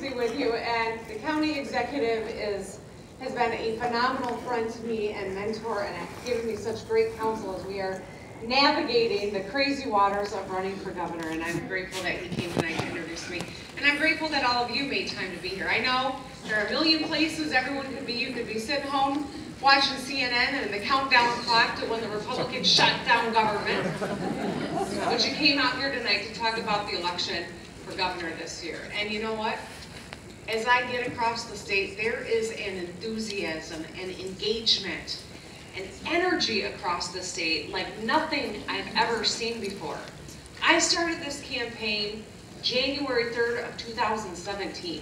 be with you, and the county executive has been a phenomenal friend to me and mentor, and has given me such great counsel as we are navigating the crazy waters of running for governor, and I'm grateful that he came tonight to introduce me. And I'm grateful that all of you made time to be here. I know there are a million places everyone could be. You could be sitting home watching CNN and the countdown clock to when the Republicans shut down government. But you came out here tonight to talk about the election for governor this year. And you know what? As I get across the state, there is an enthusiasm and engagement and energy across the state like nothing I've ever seen before. I started this campaign January 3rd of 2017.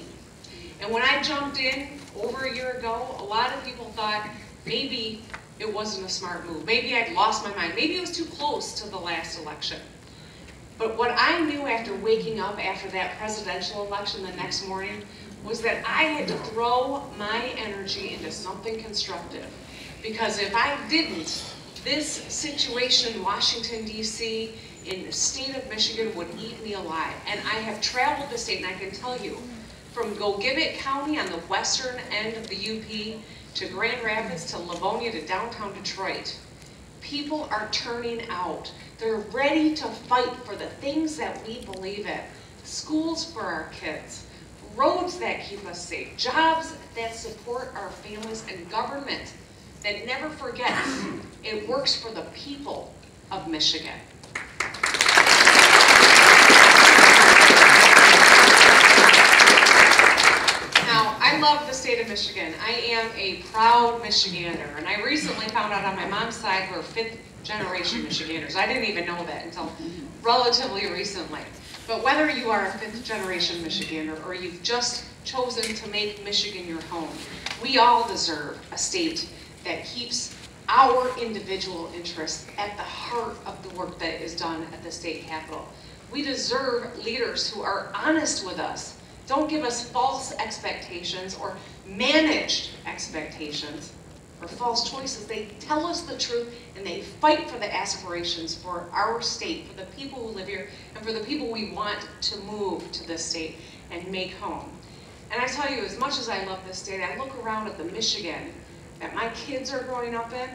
And when I jumped in over a year ago, a lot of people thought maybe it wasn't a smart move. Maybe I'd lost my mind. Maybe it was too close to the last election. But what I knew after waking up after that presidential election the next morning was that I had to throw my energy into something constructive. Because if I didn't, this situation in Washington, D.C., in the state of Michigan would eat me alive. And I have traveled the state, and I can tell you, from Gogivet County on the western end of the UP to Grand Rapids to Livonia to downtown Detroit, people are turning out. They're ready to fight for the things that we believe in. Schools for our kids, roads that keep us safe, jobs that support our families, and government that never forgets it works for the people of Michigan. Now, I love the state of Michigan. I am a proud Michigander, and I recently found out on my mom's side we're fifth-generation Michiganders. I didn't even know that until relatively recently. But whether you are a fifth-generation Michigander or you've just chosen to make Michigan your home, we all deserve a state that keeps our individual interests at the heart of the work that is done at the state capitol. We deserve leaders who are honest with us, don't give us false expectations or managed expectations or false choices. They tell us the truth and they fight for the aspirations for our state, for the people who live here, and for the people we want to move to this state and make home. And I tell you, as much as I love this state, I look around at the Michigan that my kids are growing up in,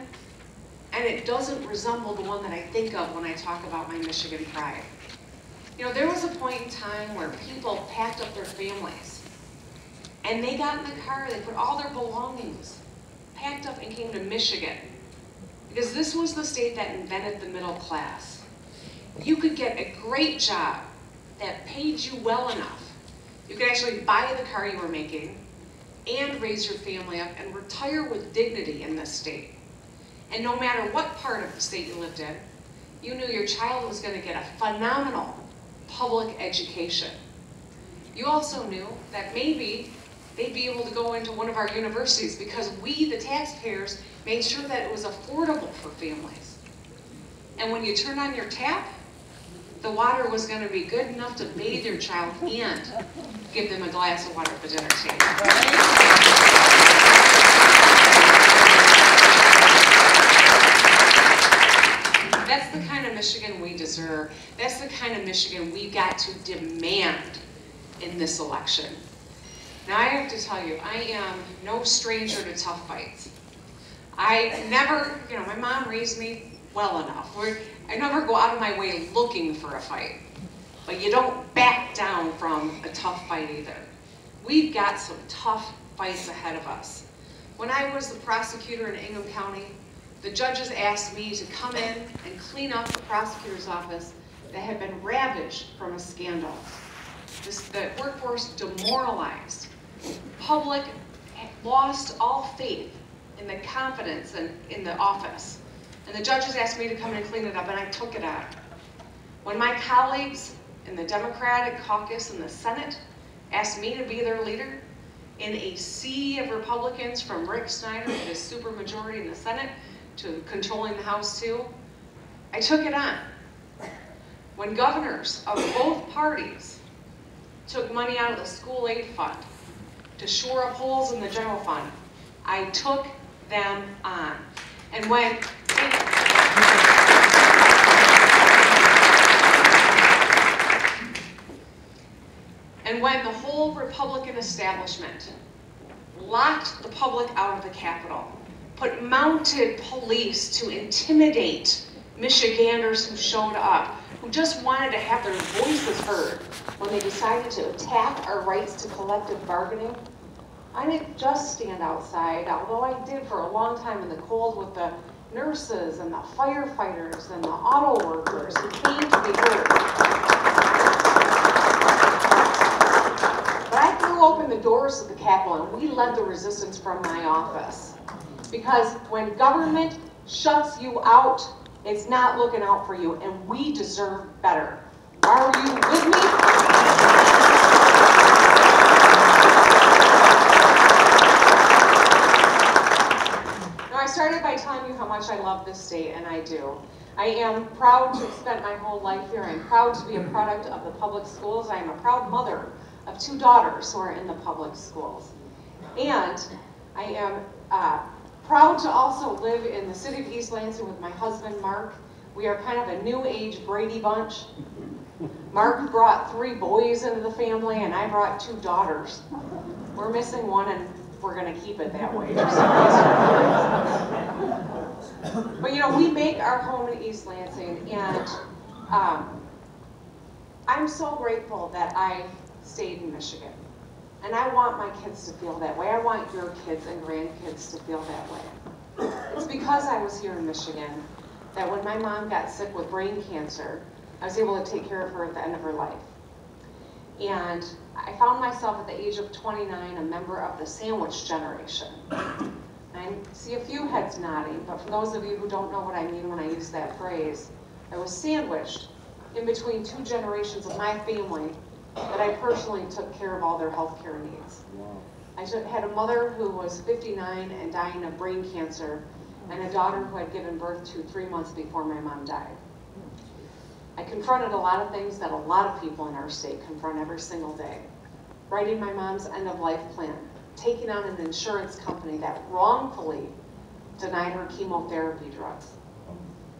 and it doesn't resemble the one that I think of when I talk about my Michigan pride. You know, there was a point in time where people packed up their families, and they got in the car, they put all their belongings, packed up, and came to Michigan, because this was the state that invented the middle class. You could get a great job that paid you well enough. You could actually buy the car you were making, and raise your family up and retire with dignity in this state. And no matter what part of the state you lived in, you knew your child was going to get a phenomenal public education. You also knew that maybe they'd be able to go into one of our universities because we, the taxpayers, made sure that it was affordable for families. And when you turn on your tap, the water was going to be good enough to bathe your child and give them a glass of water at the dinner table. That's the kind of Michigan we deserve. That's the kind of Michigan we got to demand in this election. Now I have to tell you, I am no stranger to tough fights. I never, my mom raised me well enough. I never go out of my way looking for a fight. But you don't back down from a tough fight either. We've got some tough fights ahead of us. When I was the prosecutor in Ingham County, the judges asked me to come in and clean up the prosecutor's office that had been ravaged from a scandal. The workforce demoralized. Public lost all faith in the confidence in the office. And the judges asked me to come in and clean it up, and I took it on. When my colleagues in the Democratic caucus in the Senate asked me to be their leader, in a sea of Republicans, from Rick Snyder with his supermajority in the Senate to controlling the House too, I took it on. When governors of both parties took money out of the school aid fund to shore up holes in the general fund, I took them on. And when And when the whole Republican establishment locked the public out of the Capitol, put mounted police to intimidate Michiganders who showed up, who just wanted to have their voices heard when they decided to attack our rights to collective bargaining, I didn't just stand outside, although I did for a long time in the cold with the nurses and the firefighters and the auto workers who came to be heard. But I threw open the doors of the Capitol and we led the resistance from my office. Because when government shuts you out, it's not looking out for you, and we deserve better. Are you with me? Now, I started by telling you how much I love this state, and I do. I am proud to have spent my whole life here. I'm proud to be a product of the public schools. I am a proud mother of 2 daughters who are in the public schools. And I am proud to also live in the city of East Lansing with my husband, Mark. We are kind of a new age Brady bunch. Mark brought 3 boys into the family and I brought 2 daughters. We're missing one and we're gonna keep it that way for some reason. But you know, we make our home in East Lansing, and I'm so grateful that I stayed in Michigan. And I want my kids to feel that way. I want your kids and grandkids to feel that way. It's because I was here in Michigan that when my mom got sick with brain cancer, I was able to take care of her at the end of her life. And I found myself at the age of 29 a member of the sandwich generation. And I see a few heads nodding, but for those of you who don't know what I mean when I use that phrase, I was sandwiched in between 2 generations of my family that I personally took care of all their health care needs. I had a mother who was 59 and dying of brain cancer, and a daughter who had given birth to 3 months before my mom died. I confronted a lot of things that a lot of people in our state confront every single day. Writing my mom's end-of-life plan, taking on an insurance company that wrongfully denied her chemotherapy drugs,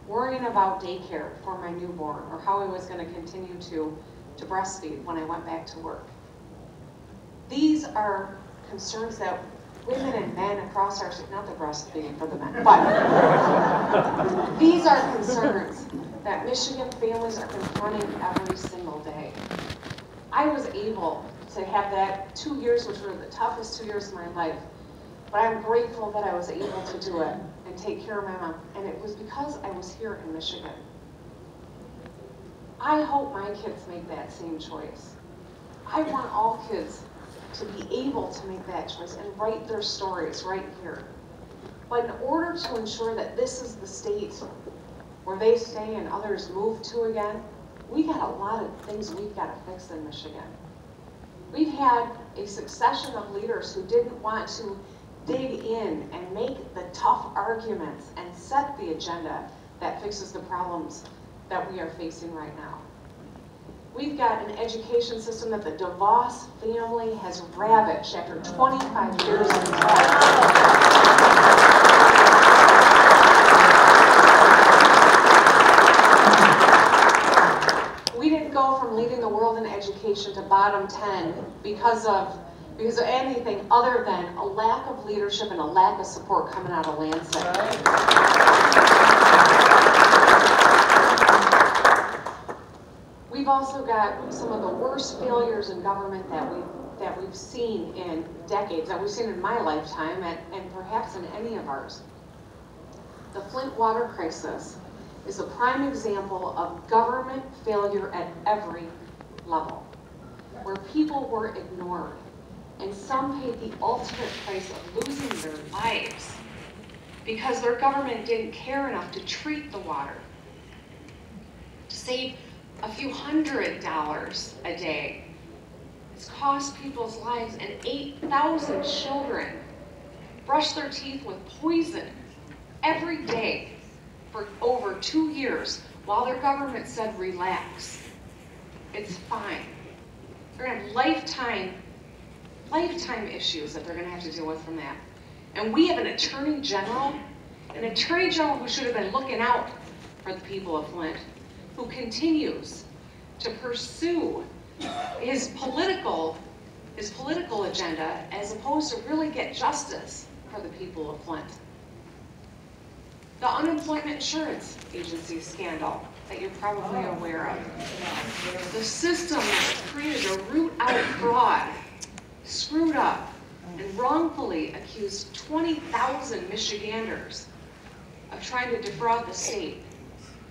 worrying about daycare for my newborn or how I was going to continue to breastfeed when I went back to work. These are concerns that women and men across our state, not the breastfeeding for the men, but these are concerns that Michigan families are confronting every single day. I was able to have that 2 years, which were the toughest 2 years of my life, but I'm grateful that I was able to do it and take care of my mom, and it was because I was here in Michigan. I hope my kids make that same choice. I want all kids to be able to make that choice and write their stories right here. But in order to ensure that this is the state where they stay and others move to again, we got a lot of things we've got to fix in Michigan. We've had a succession of leaders who didn't want to dig in and make the tough arguments and set the agenda that fixes the problems that we are facing right now. We've got an education system that the DeVos family has ravaged after 25 years in charge. We didn't go from leading the world in education to bottom 10 because of anything other than a lack of leadership and a lack of support coming out of Lansing. We've also got some of the worst failures in government that we've seen in decades, that we've seen in my lifetime, and perhaps in any of ours. The Flint water crisis is a prime example of government failure at every level, where people were ignored, and some paid the ultimate price of losing their lives because their government didn't care enough to treat the water, to save a few $100s a day. It's cost people's lives, and 8,000 children brush their teeth with poison every day for over 2 years while their government said, relax, it's fine. They're gonna have lifetime issues that they're gonna have to deal with from that. And we have an attorney general who should have been looking out for the people of Flint, who continues to pursue his political agenda as opposed to really get justice for the people of Flint. The Unemployment Insurance Agency scandal that you're probably aware of. The system has created a root-out fraud, screwed up, and wrongfully accused 20,000 Michiganders of trying to defraud the state.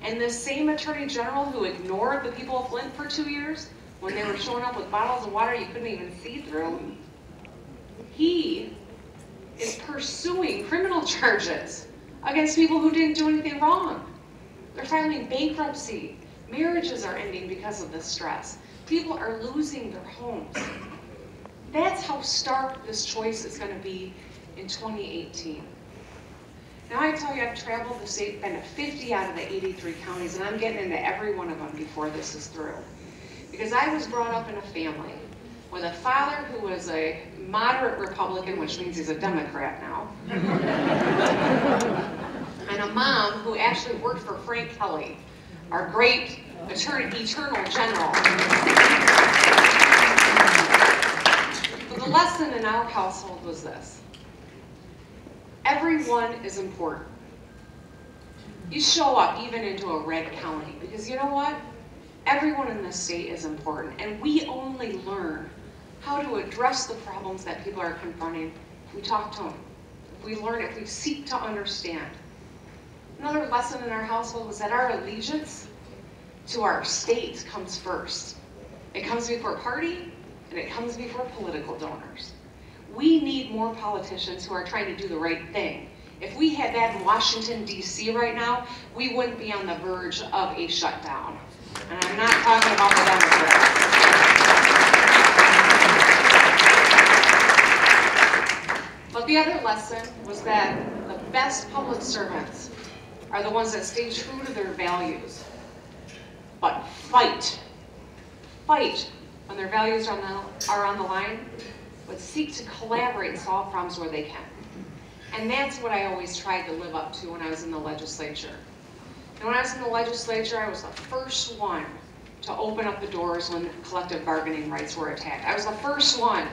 And the same Attorney General who ignored the people of Flint for 2 years, when they were showing up with bottles of water you couldn't even see through, he is pursuing criminal charges against people who didn't do anything wrong. They're filing bankruptcy. Marriages are ending because of this stress. People are losing their homes. That's how stark this choice is going to be in 2018. Now I tell you, I've traveled the state, been to 50 out of the 83 counties, and I'm getting into every one of them before this is through. Because I was brought up in a family with a father who was a moderate Republican, which means he's a Democrat now, and a mom who actually worked for Frank Kelly, our great eternal general. But the lesson in our household was this: everyone is important. You show up even into a red county, because you know what? Everyone in this state is important, and we only learn how to address the problems that people are confronting if we talk to them, if we learn, if we seek to understand. Another lesson in our household was that our allegiance to our state comes first. It comes before party, and it comes before political donors. We need more politicians who are trying to do the right thing. If we had that in Washington, D.C. right now, we wouldn't be on the verge of a shutdown. And I'm not talking about the Democrats. But the other lesson was that the best public servants are the ones that stay true to their values, but fight when their values are on the line, but seek to collaborate and solve problems where they can. And that's what I always tried to live up to when I was in the legislature. And when I was in the legislature, I was the first one to open up the doors when collective bargaining rights were attacked. I was the first one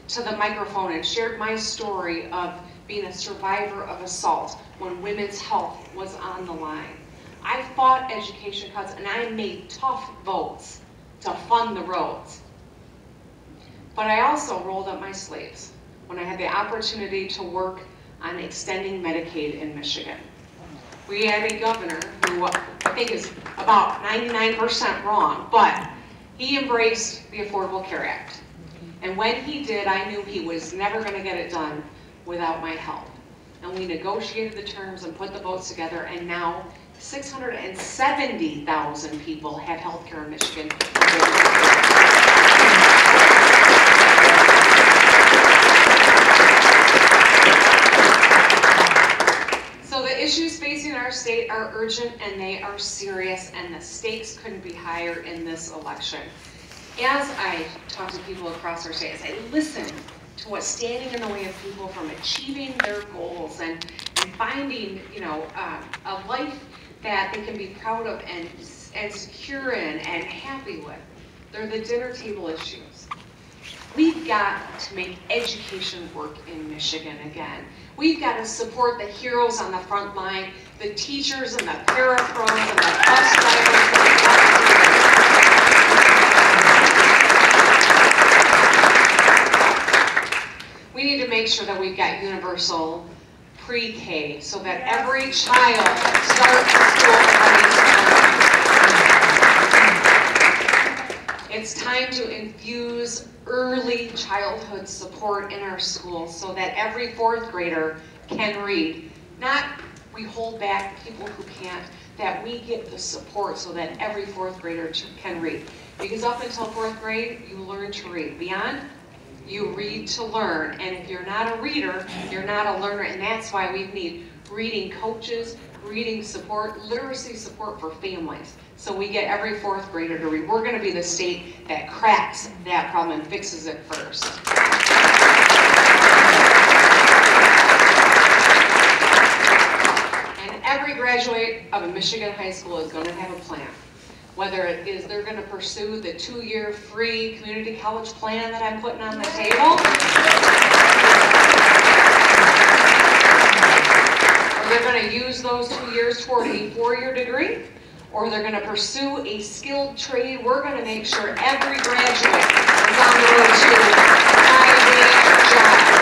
to the microphone and shared my story of being a survivor of assault when women's health was on the line. I fought education cuts, and I made tough votes to fund the roads. But I also rolled up my sleeves when I had the opportunity to work on extending Medicaid in Michigan. We had a governor who I think is about 99% wrong, but he embraced the Affordable Care Act. And when he did, I knew he was never going to get it done without my help. And we negotiated the terms and put the votes together, and now 670,000 people have health care in Michigan. So the issues facing our state are urgent and they are serious, and the stakes couldn't be higher in this election. As I talk to people across our state, as I listen to what's standing in the way of people from achieving their goals and finding, a life that they can be proud of and secure in and happy with, they're the dinner table issues. We've got to make education work in Michigan again. We've got to support the heroes on the front line, the teachers and the parapros and the bus drivers and the We need to make sure that we've got universal pre-K so that every child starts school ready. It's time to infuse early childhood support in our schools so that every fourth grader can read. Not we hold back people who can't, that we give the support so that every fourth grader can read. Because up until fourth grade, you learn to read. Beyond, you read to learn. And if you're not a reader, you're not a learner. And that's why we need reading coaches, reading support, literacy support for families. So we get every fourth grader to read. We're going to be the state that cracks that problem and fixes it first. And every graduate of a Michigan high school is going to have a plan. whether it is they're going to pursue the 2-year free community college plan that I'm putting on the table, or they're going to use those 2 years toward a 4-year degree, or they're going to pursue a skilled trade. We're going to make sure every graduate is on the road to a high-wage job.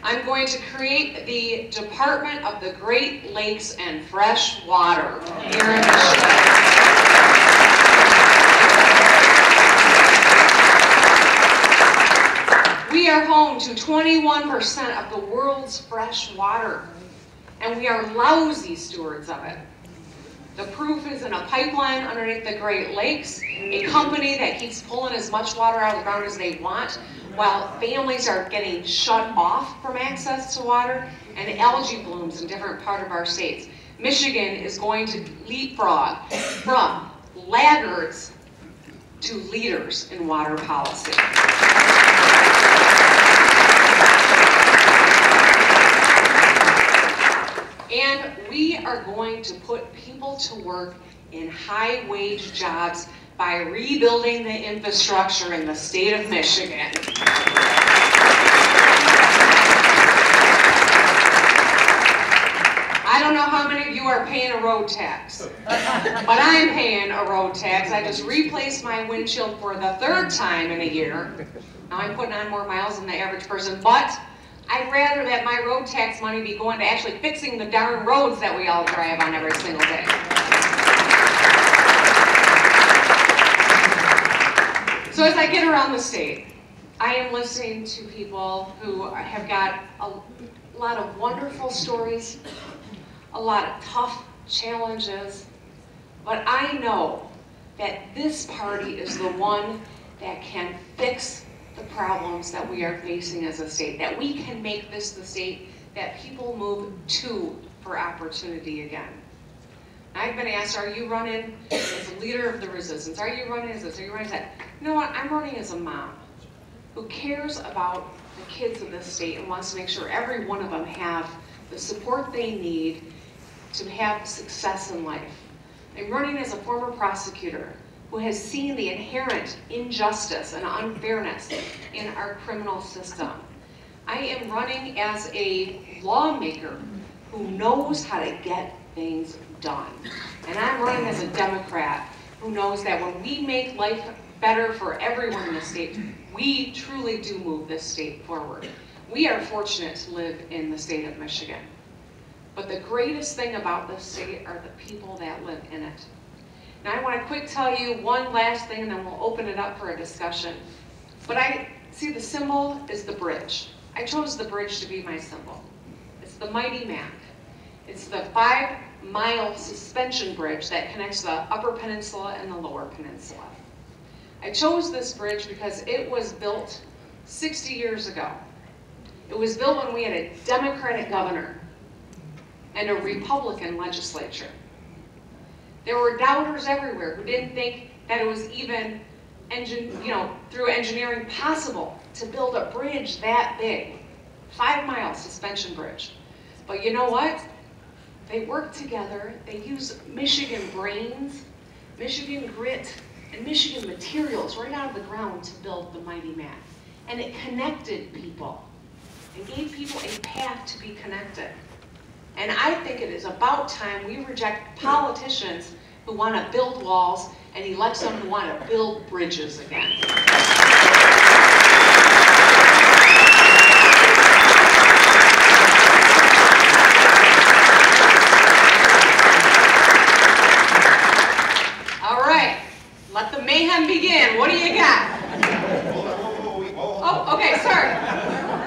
I'm going to create the Department of the Great Lakes and Fresh Water here in Michigan. We are home to 21% of the world's fresh water, and we are lousy stewards of it. The proof is in a pipeline underneath the Great Lakes, a company that keeps pulling as much water out of the ground as they want, while families are getting shut off from access to water, and algae blooms in different parts of our states. Michigan is going to leapfrog from laggards to leaders in water policy. And we are going to put people to work in high-wage jobs by rebuilding the infrastructure in the state of Michigan. I don't know how many of you are paying a road tax, but I'm paying a road tax. I just replaced my windshield for the 3rd time in a year. Now I'm putting on more miles than the average person, but I'd rather that my road tax money be going to actually fixing the darn roads that we all drive on every single day. So as I get around the state, I am listening to people who have got a lot of wonderful stories, a lot of tough challenges, but I know that this party is the one that can fix the problems that we are facing as a state, that we can make this the state that people move to for opportunity again. I've been asked, are you running as a leader of the resistance? Are you running as this? Are you running as that? You know what? I'm running as a mom who cares about the kids of this state and wants to make sure every one of them have the support they need to have success in life. I'm running as a former prosecutor who has seen the inherent injustice and unfairness in our criminal system. I am running as a lawmaker who knows how to get things done. And I'm running as a Democrat who knows that when we make life better for everyone in the state, we truly do move this state forward. We are fortunate to live in the state of Michigan. But the greatest thing about this state are the people that live in it. Now I want to quick tell you one last thing and then we'll open it up for a discussion. But I see the symbol is the bridge. I chose the bridge to be my symbol. It's the Mighty Mac. It's the 5-mile suspension bridge that connects the Upper Peninsula and the Lower Peninsula. I chose this bridge because it was built 60 years ago. It was built when we had a Democratic governor and a Republican legislature. There were doubters everywhere who didn't think that it was even through engineering possible to build a bridge that big. 5-mile suspension bridge. But you know what? They worked together, they used Michigan brains, Michigan grit, and Michigan materials right out of the ground to build the Mighty Mac. And it connected people and gave people a path to be connected. And I think it is about time we reject politicians who want to build walls and elect someone who want to build bridges again. All right, let the mayhem begin. What do you got? Oh, okay, sorry.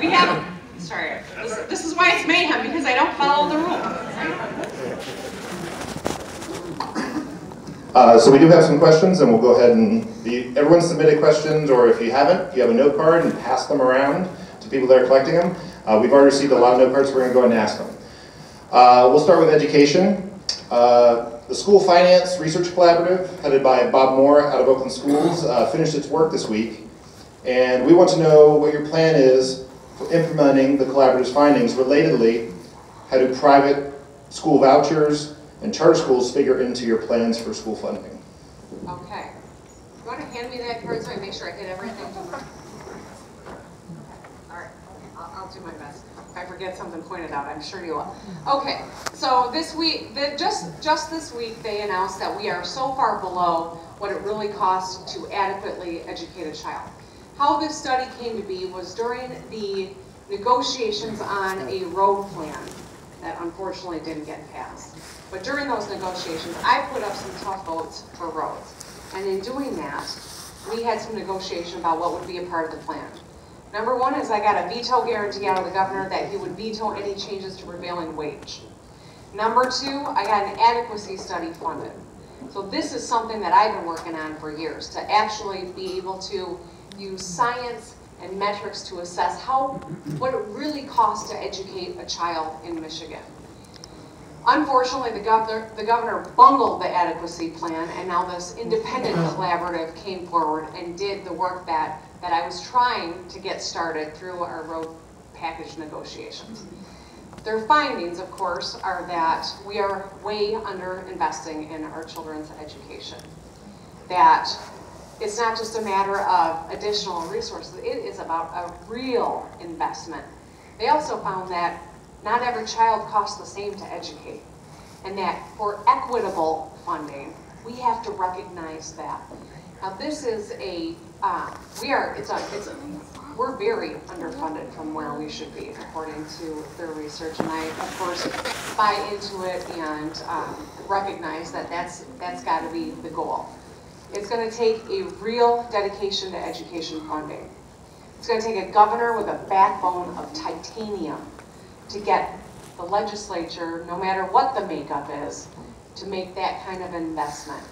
We have, sorry, this is why it's mayhem, because I don't follow the rules. So we do have some questions, and we'll go ahead and, everyone submitted questions, or if you haven't, if you have a note card, and pass them around to people that are collecting them. We've already received a lot of note cards, so we're going to go ahead and ask them. We'll start with education. The School Finance Research Collaborative, headed by Bob Moore out of Oakland Schools, finished its work this week. And we want to know what your plan is for implementing the collaborative's findings. Relatedly, how do private school vouchers and charter schools figure into your plans for school funding. Okay. You want to hand me that card so I make sure I hit everything? All right, I'll do my best. If I forget something pointed out, I'm sure you will. Okay, so this week, just this week, they announced that we are so far below what it really costs to adequately educate a child. How this study came to be was during the negotiations on a road plan that unfortunately didn't get passed. But during those negotiations, I put up some tough votes for roads. And in doing that, we had some negotiation about what would be a part of the plan. Number one is I got a veto guarantee out of the governor that he would veto any changes to prevailing wage. Number two, I got an adequacy study funded. So this is something that I've been working on for years, to actually be able to use science and metrics to assess what it really costs to educate a child in Michigan. Unfortunately, the governor bungled the adequacy plan, and now this independent collaborative came forward and did the work that I was trying to get started through our road package negotiations. Their findings, of course, are that we are way under investing in our children's education. That it's not just a matter of additional resources, it is about a real investment. They also found that not every child costs the same to educate, and that for equitable funding, we have to recognize that. Now this is we're very underfunded from where we should be, according to their research, and I, of course, buy into it and recognize that that's got to be the goal. It's going to take a real dedication to education funding. It's going to take a governor with a backbone of titanium to get the legislature, no matter what the makeup is, to make that kind of investment.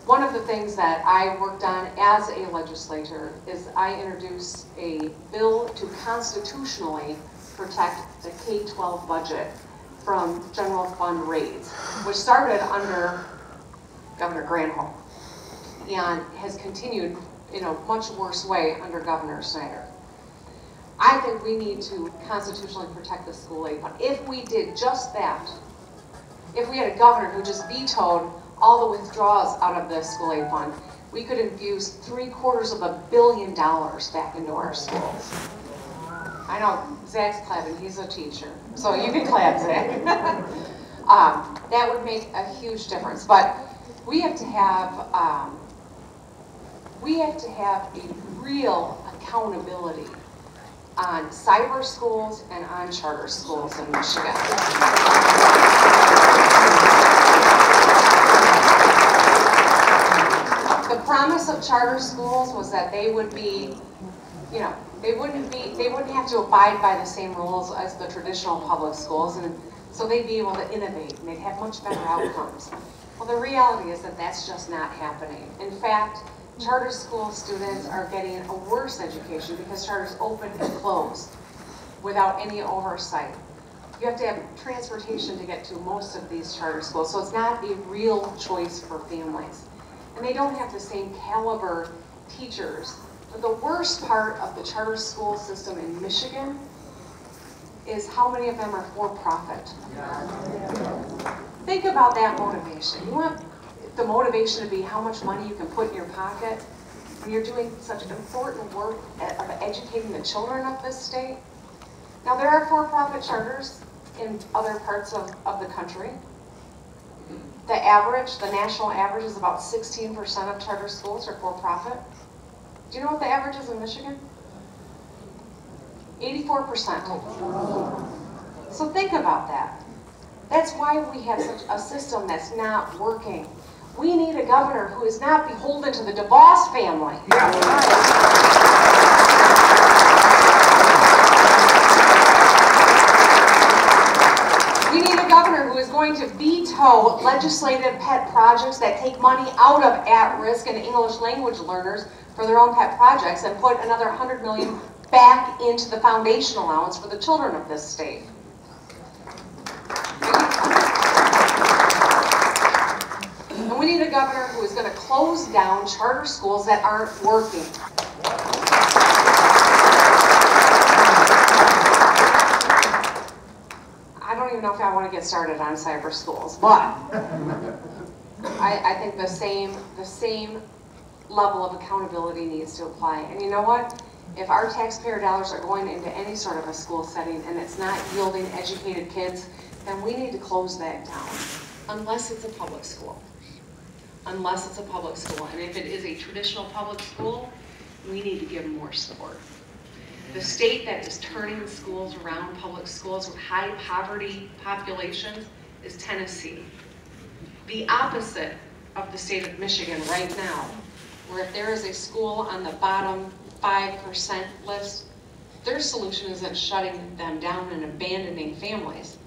One of the things that I worked on as a legislator is I introduced a bill to constitutionally protect the K-12 budget from general fund raids, which started under Governor Granholm and has continued in a much worse way under Governor Snyder. I think we need to constitutionally protect the school aid fund. If we did just that, if we had a governor who just vetoed all the withdrawals out of the school aid fund, we could infuse $750 million back into our schools. I know Zach's clapping, he's a teacher, so you can clap, Zach. That would make a huge difference, but we have to have a real accountability on cyber schools and on charter schools in Michigan. The promise of charter schools was that they would be, they wouldn't have to abide by the same rules as the traditional public schools, and so they'd be able to innovate and they'd have much better outcomes. Well, the reality is that that's just not happening. In fact, charter school students are getting a worse education because charters open and close without any oversight. You have to have transportation to get to most of these charter schools, so it's not a real choice for families. And they don't have the same caliber teachers. But the worst part of the charter school system in Michigan is how many of them are for-profit. Think about that motivation. You want the motivation to be how much money you can put in your pocket when you're doing such important work of educating the children of this state. Now there are for-profit charters in other parts of the country. The national average is about 16% of charter schools are for-profit. Do you know what the average is in Michigan? 84%. So think about that. That's why we have such a system that's not working. We need a governor who is not beholden to the DeVos family. We need a governor who is going to veto legislative pet projects that take money out of at-risk and English language learners for their own pet projects and put another $100 million back into the foundation allowance for the children of this state. And we need a governor who is going to close down charter schools that aren't working. I don't even even know if I want to get started on cyber schools, but I think the same level of accountability needs to apply. And you know what? If our taxpayer dollars are going into any sort of a school setting and it's not yielding educated kids, then we need to close that down, unless it's a public school. Unless it's a public school. And if it is a traditional public school, we need to give more support. The state that is turning schools around, public schools with high poverty populations, is Tennessee. The opposite of the state of Michigan right now, where if there is a school on the bottom 5% list, their solution isn't shutting them down and abandoning families.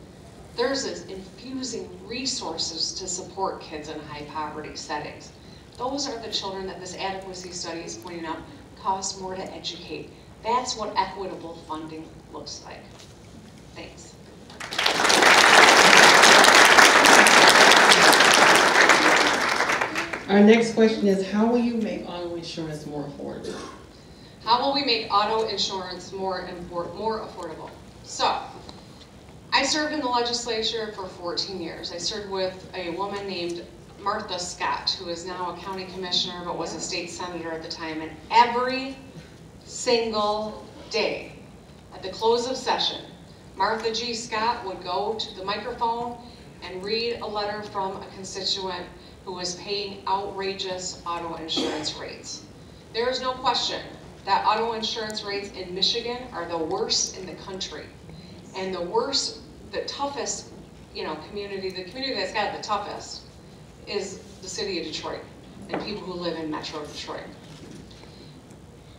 Theirs is infusing resources to support kids in high poverty settings. Those are the children that this adequacy study is pointing out cost more to educate. That's what equitable funding looks like. Thanks. Our next question is, how will you make auto insurance more affordable? How will we make auto insurance more affordable? So, I served in the legislature for 14 years. I served with a woman named Martha Scott, who is now a county commissioner but was a state senator at the time. And every single day at the close of session, Martha G. Scott would go to the microphone and read a letter from a constituent who was paying outrageous auto insurance rates. There is no question that auto insurance rates in Michigan are the worst in the country. And the worst, the toughest, community, the community that's got it the toughest is the city of Detroit and people who live in Metro Detroit.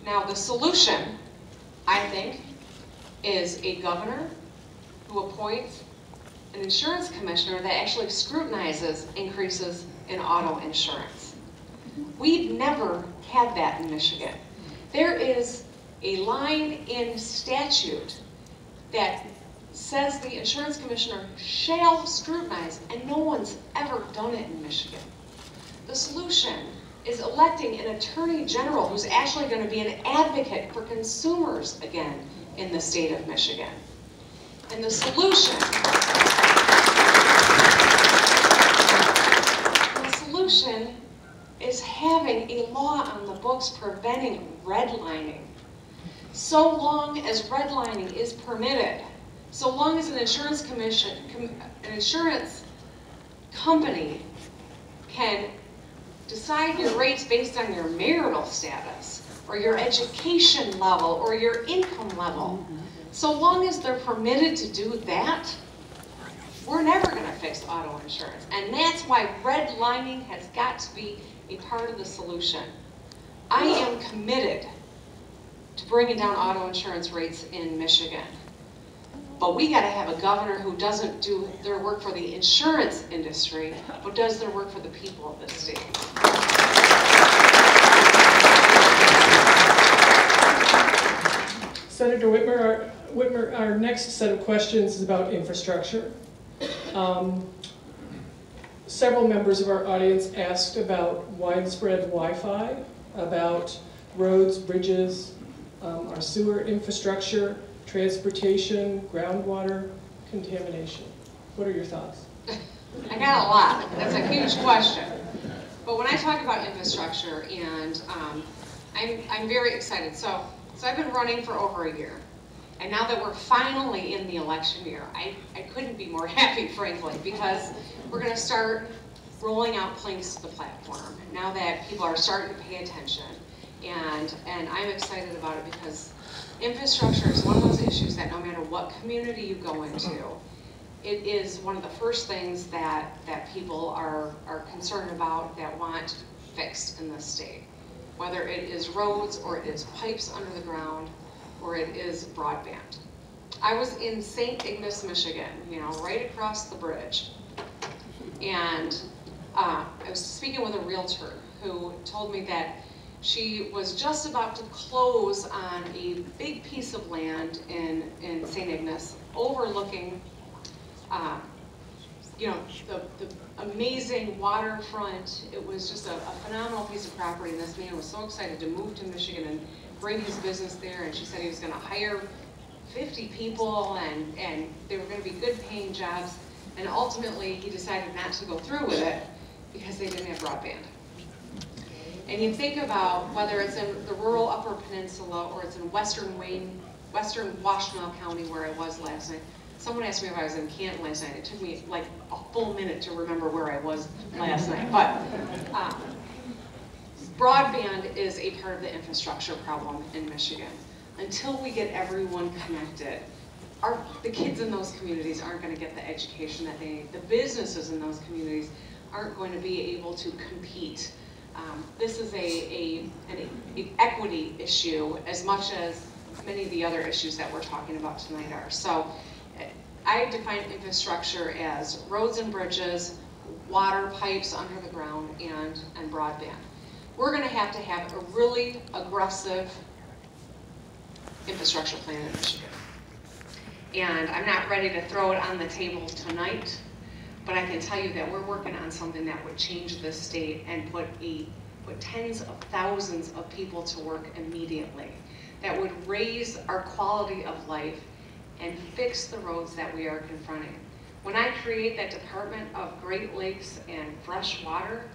Now the solution, I think, is a governor who appoints an insurance commissioner that actually scrutinizes increases in auto insurance. We've never had that in Michigan. There is a line in statute that says the insurance commissioner shall scrutinize, and no one's ever done it in Michigan. The solution is electing an attorney general who's actually going to be an advocate for consumers again in the state of Michigan. And the solution is having a law on the books preventing redlining. So long as redlining is permitted, so long as an insurance company can decide your rates based on your marital status, or your education level, or your income level, so long as they're permitted to do that, we're never going to fix auto insurance. And that's why redlining has got to be a part of the solution. I am committed to bringing down auto insurance rates in Michigan. But we got to have a governor who doesn't do their work for the insurance industry, but does their work for the people of the state. Senator Whitmer, our next set of questions is about infrastructure. Several members of our audience asked about widespread Wi-Fi, about roads, bridges, our sewer infrastructure, transportation, groundwater contamination. What are your thoughts? I got a lot. That's a huge question. But when I talk about infrastructure, and I'm very excited. So I've been running for over a year. And now that we're finally in the election year, I couldn't be more happy, frankly, because we're going to start rolling out planks to the platform now that people are starting to pay attention. And I'm excited about it because infrastructure is one of those issues that no matter what community you go into, it is one of the first things that people are concerned about, that want fixed in this state. Whether it is roads, or it is pipes under the ground, or it is broadband. I was in St. Ignace, Michigan, right across the bridge. And I was speaking with a realtor who told me that she was just about to close on a big piece of land in St. Ignace, overlooking the amazing waterfront. It was just a phenomenal piece of property, and this man was so excited to move to Michigan and bring his business there, and she said he was going to hire 50 people, and they were going to be good paying jobs, and ultimately he decided not to go through with it because they didn't have broadband. And you think about whether it's in the rural Upper Peninsula or it's in Western Washtenaw County where I was last night. Someone asked me if I was in Canton last night. It took me like a full minute to remember where I was last night. But broadband is a part of the infrastructure problem in Michigan. Until we get everyone connected, the kids in those communities aren't going to get the education that they need. The businesses in those communities aren't going to be able to compete. This is an equity issue as much as many of the other issues that we're talking about tonight are. So I define infrastructure as roads and bridges, water pipes under the ground, and broadband. We're going to have a really aggressive infrastructure plan in Michigan. And I'm not ready to throw it on the table tonight, but I can tell you that we're working on something that would change this state and put tens of thousands of people to work immediately, that would raise our quality of life and fix the roads that we are confronting. When I create that Department of Great Lakes and Fresh Water,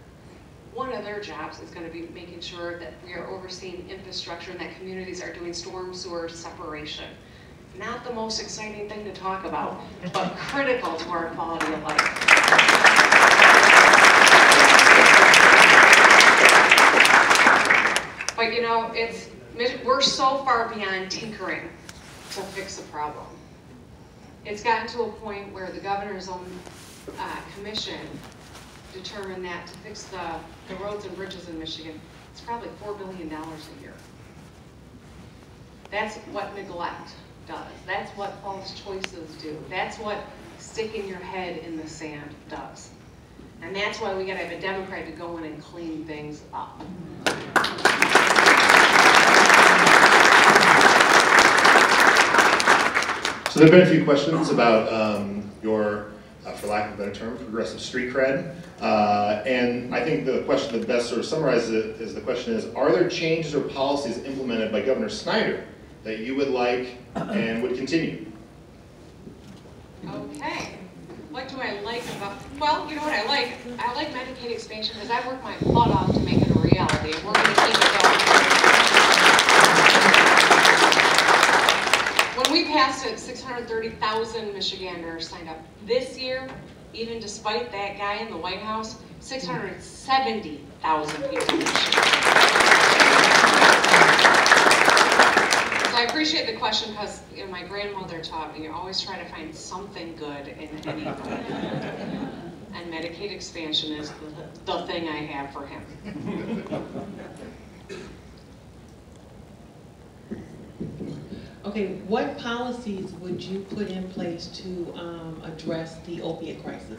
one of their jobs is going to be making sure that we are overseeing infrastructure and that communities are doing storm sewer separation. Not the most exciting thing to talk about, but critical to our quality of life. But you know, we're so far beyond tinkering to fix a problem. It's gotten to a point where the governor's own commission determined that to fix the roads and bridges in Michigan, it's probably $4 billion a year. That's what neglect does. That's what false choices do. That's what sticking your head in the sand does. And that's why we gotta have a Democrat to go in and clean things up. So there have been a few questions about your, for lack of a better term, progressive street cred. And I think the question that best sort of summarizes it is the question is, are there changes or policies implemented by Governor Snyder that you would like and would continue? Okay. What do I like about, well, you know what I like? I like Medicaid expansion because I worked my butt off to make it a reality, and we're going to keep it going. When we passed it, 630,000 Michiganders signed up. This year, even despite that guy in the White House, 670,000 people in Michigan. So I appreciate the question because my grandmother taught me, you always try to find something good in anything. And Medicaid expansion is the thing I have for him. Okay, what policies would you put in place to address the opiate crisis?